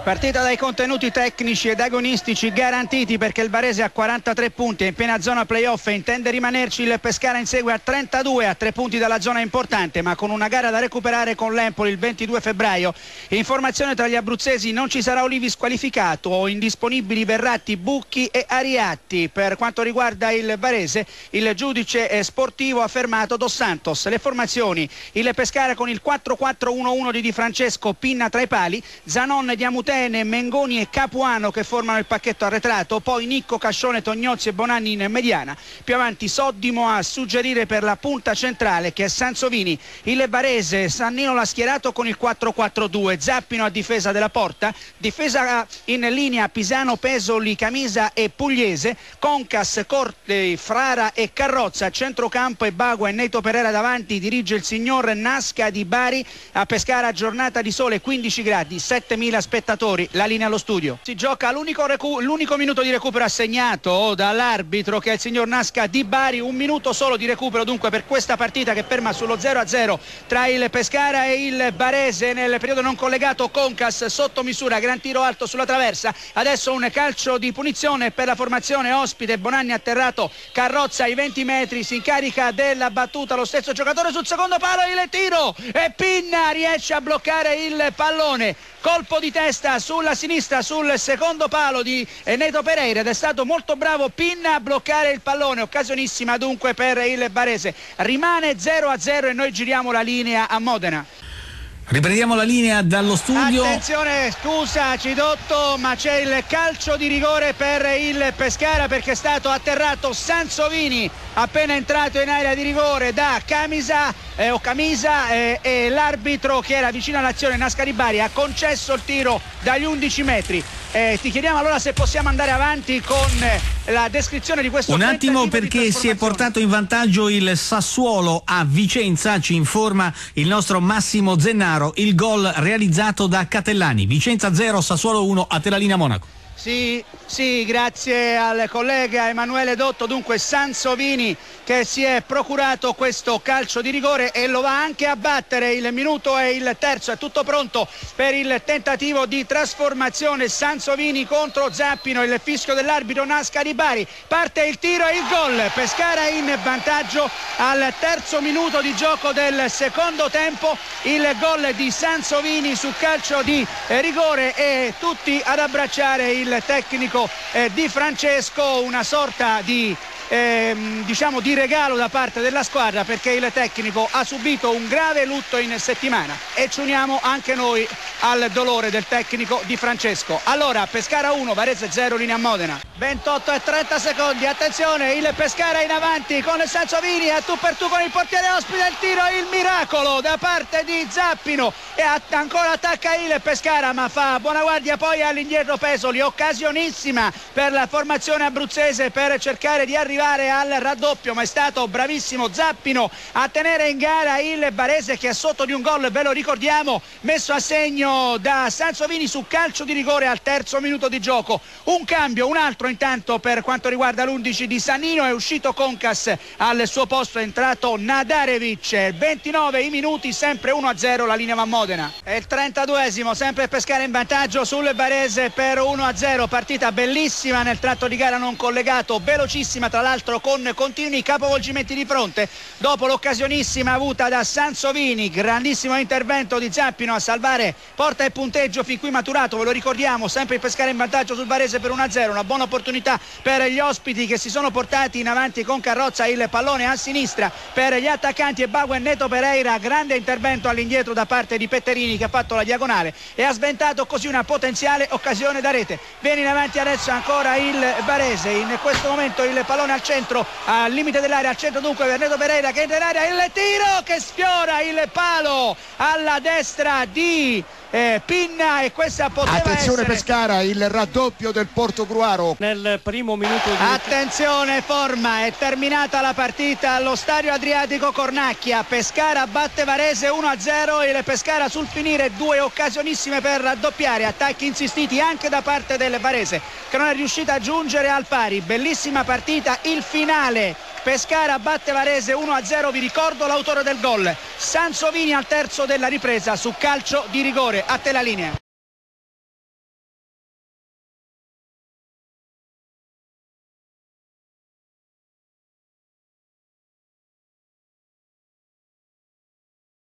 Partita dai contenuti tecnici ed agonistici garantiti, perché il Varese ha 43 punti, è in piena zona playoff e intende rimanerci. Il Pescara insegue a 32, a 3 punti dalla zona importante, ma con una gara da recuperare con l'Empoli il 22 febbraio. Informazione tra gli abruzzesi: non ci sarà Olivi squalificato, indisponibili Verratti, Bucchi e Ariatti. Per quanto riguarda il Varese, il giudice sportivo ha fermato Dos Santos. Le formazioni: il Pescara con il 4-4-1-1 di Di Francesco, Pinna tra i pali, Zanon, Diamutene, Mengoni e Capuano che formano il pacchetto arretrato, poi Nicco, Cascione, Tognozzi e Bonanni in mediana, più avanti Soddimo a suggerire per la punta centrale che è Sansovini. Il Varese, Sannino l'ha schierato con il 4-4-2, Zappino a difesa della porta, difesa in linea Pisano, Pesoli, Camisa e Pugliese, Concas, Corte, Frara e Carrozza, centrocampo e Bagua e Neto Pereira davanti. Dirige il signor Nasca di Bari. A Pescara giornata di sole, 15 gradi, 7.000 spettatori. La linea allo studio. Si gioca l'unico minuto di recupero assegnato dall'arbitro, che è il signor Nasca di Bari. Un minuto solo di recupero dunque per questa partita che ferma sullo 0-0 tra il Pescara e il Varese. Nel periodo non collegato Concas sotto misura, gran tiro alto sulla traversa. Adesso un calcio di punizione per la formazione ospite. Bonanni atterrato, Carrozza ai 20 metri, si incarica della battuta lo stesso giocatore sul secondo palo, il tiro e Pinna riesce a bloccare il pallone. Colpo di testa sulla sinistra sul secondo palo di Neto Pereira ed è stato molto bravo Pinna a bloccare il pallone. Occasionissima dunque per il Varese. Rimane 0-0 e noi giriamo la linea a Modena. Riprendiamo la linea dallo studio. Attenzione, scusa Cidotto, ma c'è il calcio di rigore per il Pescara, perché è stato atterrato Sansovini appena entrato in area di rigore da Camisa e l'arbitro, che era vicino all'azione, Nasca di Bari, ha concesso il tiro dagli 11 metri. Ti chiediamo allora se possiamo andare avanti con la descrizione di questo. Un attimo, perché si è portato in vantaggio il Sassuolo a Vicenza, ci informa il nostro Massimo Zennaro. Il gol realizzato da Catellani. Vicenza 0, Sassuolo 1, a te la linea Monaco. Sì, grazie al collega Emanuele Dotto. Dunque Sansovini che si è procurato questo calcio di rigore e lo va anche a battere. Il minuto è il terzo, è tutto pronto per il tentativo di trasformazione. Sansovini contro Zappino, il fischio dell'arbitro Nasca di Bari, parte il tiro e il gol. Pescara in vantaggio al terzo minuto di gioco del secondo tempo. Il gol di Sansovini su calcio di rigore e tutti ad abbracciare il tecnico Di Francesco, una sorta di di regalo da parte della squadra, perché il tecnico ha subito un grave lutto in settimana e ci uniamo anche noi al dolore del tecnico Di Francesco. Allora, Pescara 1, Varese 0, linea a Modena. 28 e 30 secondi, attenzione, il Pescara in avanti con Sansovini, a tu per tu con il portiere ospite, il tiro, il miracolo da parte di Zappino e ancora attacca il Pescara, ma fa buona guardia poi all'indietro Pesoli. Occasionissima per la formazione abruzzese per cercare di arrivare al raddoppio, ma è stato bravissimo Zappino a tenere in gara il Varese, che è sotto di un gol, ve lo ricordiamo, messo a segno da Sansovini su calcio di rigore al terzo minuto di gioco. Un cambio, un altro intanto per quanto riguarda l'11 di Sannino, è uscito Concas, al suo posto è entrato Nadarevic. 29 i minuti, sempre 1-0, la linea va a Modena. È il 32esimo, sempre Pescara in vantaggio sul Varese per 1-0, partita bellissima nel tratto di gara non collegato, velocissima tra l'altro con continui capovolgimenti di fronte. Dopo l'occasionissima avuta da Sansovini, grandissimo intervento di Zappino a salvare porta e punteggio fin qui maturato, ve lo ricordiamo, sempre il Pescara in vantaggio sul Varese per 1-0, una buona opportunità per gli ospiti che si sono portati in avanti con Carrozza, il pallone a sinistra per gli attaccanti e Bagua e Neto Pereira, grande intervento all'indietro da parte di Petterini che ha fatto la diagonale e ha sventato così una potenziale occasione da rete. Viene in avanti adesso ancora il Varese, in questo momento il pallone al centro, al limite dell'area, al centro dunque per Neto Pereira che entra in area, il tiro che sfiora il palo alla destra di Pinna e questa poteva attenzione essere... Pescara, il raddoppio del Portogruaro nel primo minuto di... Attenzione Forma, è terminata la partita allo Stadio Adriatico Cornacchia, Pescara batte Varese 1-0, il Pescara sul finire due occasionissime per raddoppiare, attacchi insistiti anche da parte del Varese che non è riuscita a giungere al pari. Bellissima partita, il finale, Pescara batte Varese 1-0, vi ricordo l'autore del gol, Sansovini al terzo della ripresa su calcio di rigore. A te la linea.